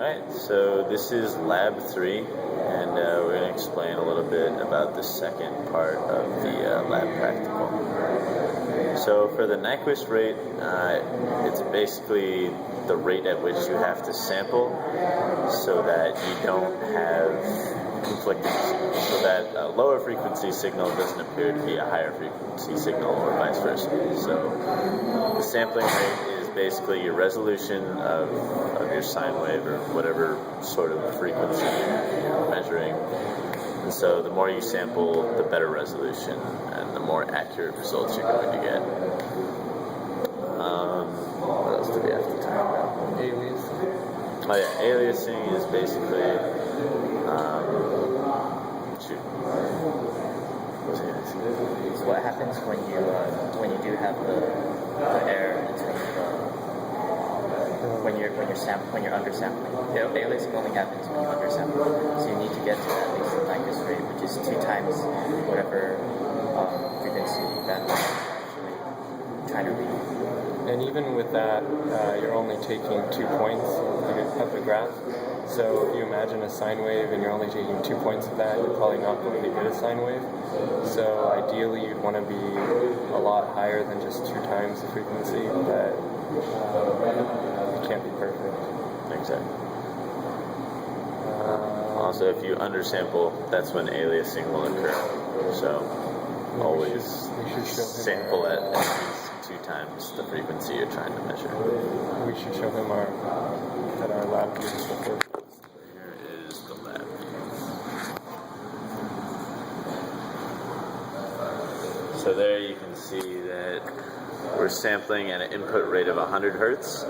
Alright, so this is Lab 3, and we're going to explain a little bit about the second part of the lab practical. So for the Nyquist rate, it's basically the rate at which you have to sample so that you don't have conflicting signals, so that a lower frequency signal doesn't appear to be a higher frequency signal or vice versa. So the sampling rate is basically your resolution of your sine wave or whatever sort of frequency you're measuring. And so the more you sample, the better resolution and the more accurate results you're going to get. What else do we have to talk about? Aliasing. Oh yeah, aliasing is basically So what happens when you do have the error between when you're undersampling? Aliasing only happens when you undersample. So you need to get to at least the Nyquist rate, which is 2 times whatever frequency that you're actually trying to read. And even with that, you're only taking 2 points of the graph. So if you imagine a sine wave and you're only taking 2 points of that, you're probably not going to get a sine wave. So ideally you'd want to be a lot higher than just 2 times the frequency, but it can't be perfect. Exactly. Also, if you undersample, that's when aliasing will occur. So always sample at least 2 times the frequency you're trying to measure. We should show him our lab view before. Here is the lab. So there you can see that we're sampling at an input rate of 100 hertz.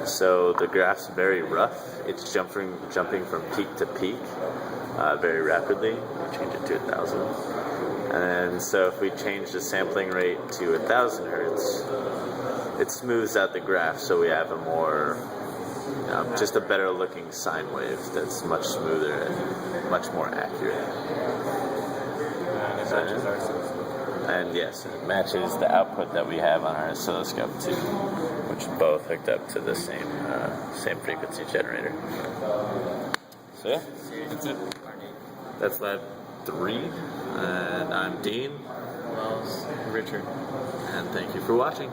So the graph's very rough. It's jumping from peak to peak very rapidly. We change it to 1,000. And so if we change the sampling rate to 1,000 hertz, it smooths out the graph so we have a more, just a better looking sine wave that's much smoother and much more accurate. And it matches our oscilloscope. And yes, it matches the output that we have on our oscilloscope too, which both hooked up to the same frequency generator. So yeah, that's it. That's Lab 3, and I'm Dean. Wells. Richard. And thank you for watching.